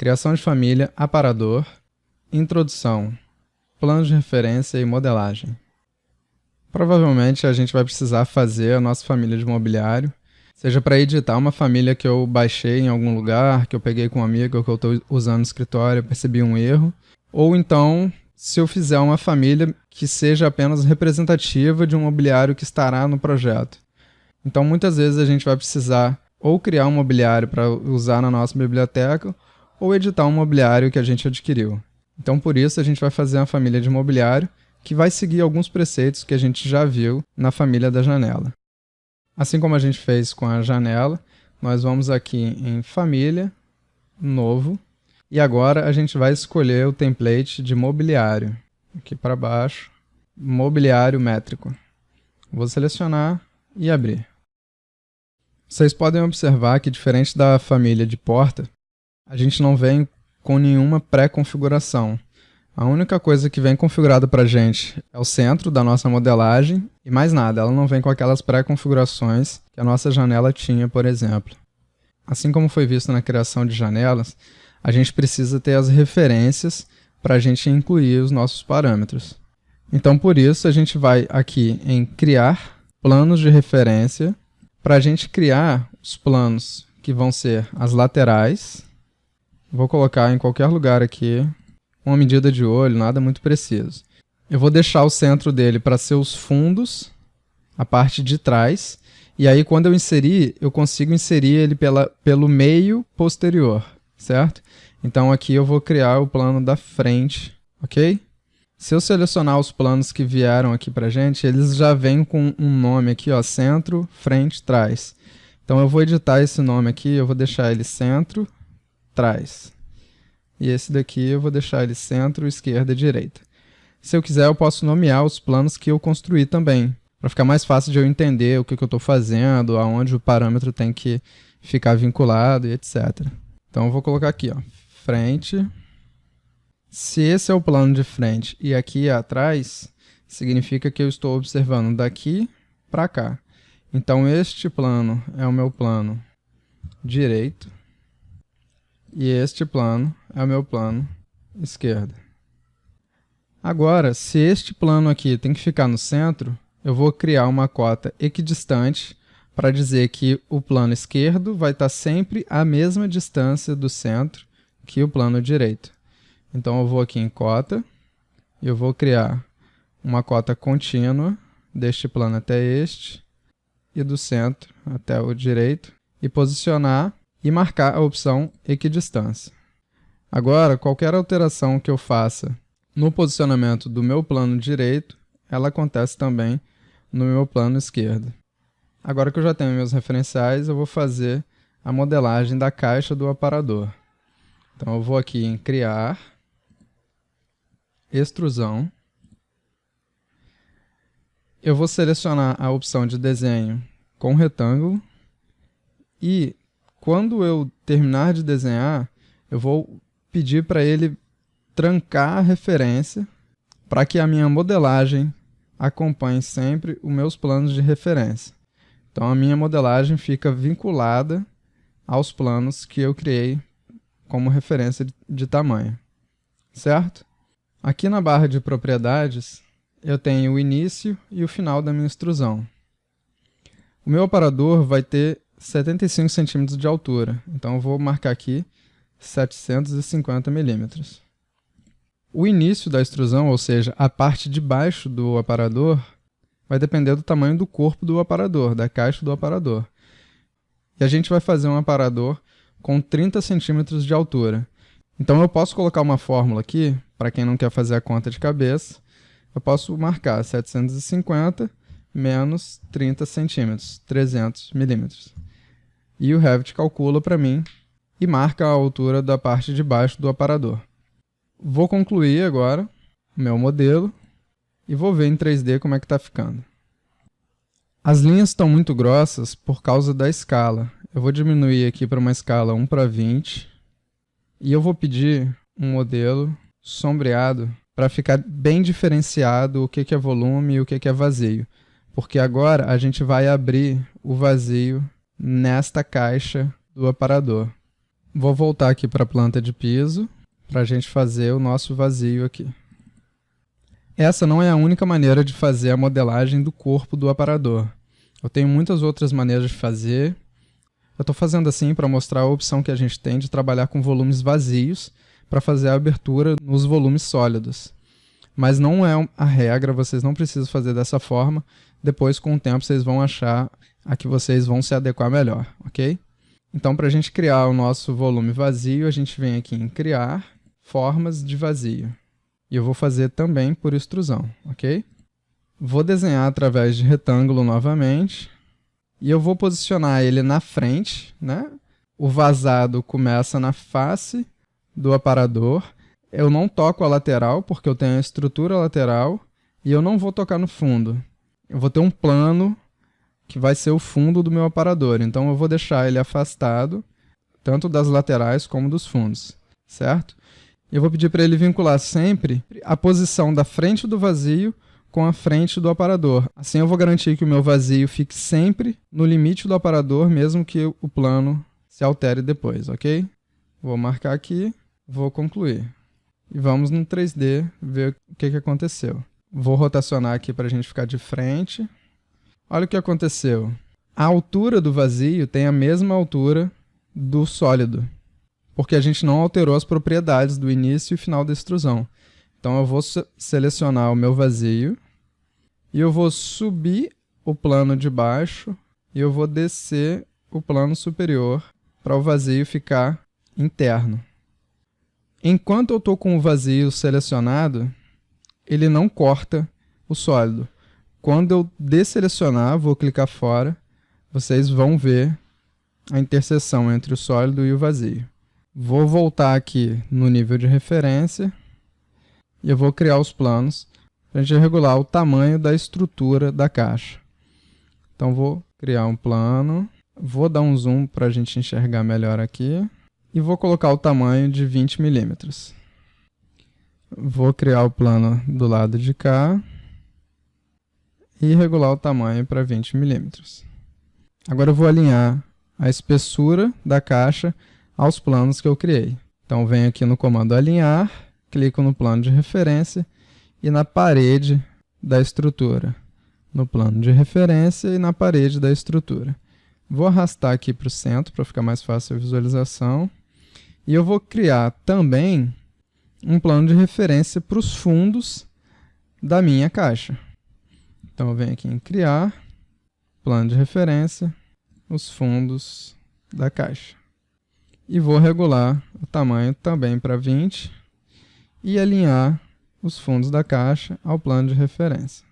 criação de família, aparador, introdução, plano de referência e modelagem. Provavelmente a gente vai precisar fazer a nossa família de mobiliário, seja para editar uma família que eu baixei em algum lugar, que eu peguei com um amigo, ou que eu estou usando no escritório, percebi um erro, ou então se eu fizer uma família que seja apenas representativa de um mobiliário que estará no projeto. Então muitas vezes a gente vai precisar ou criar um mobiliário para usar na nossa biblioteca, ou editar um mobiliário que a gente adquiriu. Então por isso a gente vai fazer uma família de mobiliário que vai seguir alguns preceitos que a gente já viu na família da janela. Assim como a gente fez com a janela, nós vamos aqui em família, novo, e agora a gente vai escolher o template de mobiliário. Aqui para baixo, mobiliário métrico. Vou selecionar e abrir. Vocês podem observar que, diferente da família de porta, a gente não vem com nenhuma pré-configuração. A única coisa que vem configurada para a gente é o centro da nossa modelagem e mais nada, ela não vem com aquelas pré-configurações que a nossa janela tinha, por exemplo. Assim como foi visto na criação de janelas, a gente precisa ter as referências para a gente incluir os nossos parâmetros. Então, por isso, a gente vai aqui em criar planos de referência para a gente criar os planos que vão ser as laterais. Vou colocar em qualquer lugar aqui, uma medida de olho, nada muito preciso. Eu vou deixar o centro dele para ser os fundos, a parte de trás, e aí quando eu inserir, eu consigo inserir ele pelo meio posterior, certo? Então aqui eu vou criar o plano da frente, ok? Se eu selecionar os planos que vieram aqui pra gente, eles já vêm com um nome aqui, ó, centro, frente, trás. Então eu vou editar esse nome aqui, eu vou deixar ele centro, trás. E esse daqui eu vou deixar ele centro, esquerda e direita. Se eu quiser, eu posso nomear os planos que eu construí também, para ficar mais fácil de eu entender o que eu estou fazendo, aonde o parâmetro tem que ficar vinculado e etc. Então eu vou colocar aqui, ó, frente. Se esse é o plano de frente e aqui é atrás, significa que eu estou observando daqui para cá. Então este plano é o meu plano direito e este plano é o meu plano esquerdo. Agora, se este plano aqui tem que ficar no centro, eu vou criar uma cota equidistante para dizer que o plano esquerdo vai estar sempre à mesma distância do centro que o plano direito. Então eu vou aqui em cota, e eu vou criar uma cota contínua deste plano até este, e do centro até o direito, e posicionar e marcar a opção equidistância. Agora, qualquer alteração que eu faça no posicionamento do meu plano direito, ela acontece também no meu plano esquerdo. Agora que eu já tenho meus referenciais, eu vou fazer a modelagem da caixa do aparador. Então eu vou aqui em criar, extrusão. Eu vou selecionar a opção de desenho com retângulo e quando eu terminar de desenhar, eu vou pedir para ele trancar a referência para que a minha modelagem acompanhe sempre os meus planos de referência. Então a minha modelagem fica vinculada aos planos que eu criei como referência de tamanho, certo? Aqui na barra de propriedades, eu tenho o início e o final da minha extrusão. O meu aparador vai ter 75 centímetros de altura, então eu vou marcar aqui 750 milímetros. O início da extrusão, ou seja, a parte de baixo do aparador, vai depender do tamanho do corpo do aparador, da caixa do aparador. E a gente vai fazer um aparador com 30 centímetros de altura. Então eu posso colocar uma fórmula aqui, para quem não quer fazer a conta de cabeça, eu posso marcar 750 menos 30 centímetros, 300 milímetros. E o Revit calcula para mim e marca a altura da parte de baixo do aparador. Vou concluir agora o meu modelo e vou ver em 3D como é que está ficando. As linhas estão muito grossas por causa da escala. Eu vou diminuir aqui para uma escala 1:20 e eu vou pedir um modelo sombreado para ficar bem diferenciado o que é volume e o que é vazio. Porque agora a gente vai abrir o vazio nesta caixa do aparador. Vou voltar aqui para a planta de piso para a gente fazer o nosso vazio aqui. Essa não é a única maneira de fazer a modelagem do corpo do aparador. Eu tenho muitas outras maneiras de fazer. Eu estou fazendo assim para mostrar a opção que a gente tem de trabalhar com volumes vazios para fazer a abertura nos volumes sólidos. Mas não é a regra, vocês não precisam fazer dessa forma. Depois, com o tempo, vocês vão achar a que vocês vão se adequar melhor, ok? Então, para a gente criar o nosso volume vazio, a gente vem aqui em Criar, Formas de Vazio. E eu vou fazer também por extrusão, ok? Vou desenhar através de retângulo novamente. E eu vou posicionar ele na frente, né? O vazado começa na face do aparador. Eu não toco a lateral, porque eu tenho a estrutura lateral. E eu não vou tocar no fundo. Eu vou ter um plano que vai ser o fundo do meu aparador. Então eu vou deixar ele afastado, tanto das laterais como dos fundos, certo? Eu vou pedir para ele vincular sempre a posição da frente do vazio com a frente do aparador. Assim eu vou garantir que o meu vazio fique sempre no limite do aparador, mesmo que o plano se altere depois, ok? Vou marcar aqui, vou concluir. E vamos no 3D ver o que aconteceu. Vou rotacionar aqui para a gente ficar de frente. Olha o que aconteceu. A altura do vazio tem a mesma altura do sólido, porque a gente não alterou as propriedades do início e final da extrusão. Então eu vou selecionar o meu vazio e eu vou subir o plano de baixo e eu vou descer o plano superior para o vazio ficar interno. Enquanto eu estou com o vazio selecionado, ele não corta o sólido. Quando eu desselecionar, vou clicar fora, vocês vão ver a interseção entre o sólido e o vazio. Vou voltar aqui no nível de referência e eu vou criar os planos para a gente regular o tamanho da estrutura da caixa. Então vou criar um plano, vou dar um zoom para a gente enxergar melhor aqui e vou colocar o tamanho de 20 milímetros. Vou criar o plano do lado de cá e regular o tamanho para 20 milímetros. Agora eu vou alinhar a espessura da caixa aos planos que eu criei. Então venho aqui no comando alinhar, clico no plano de referência e na parede da estrutura. No plano de referência e na parede da estrutura. Vou arrastar aqui para o centro para ficar mais fácil a visualização. E eu vou criar também um plano de referência para os fundos da minha caixa. Então eu venho aqui em criar, plano de referência, os fundos da caixa. E vou regular o tamanho também para 20 e alinhar os fundos da caixa ao plano de referência.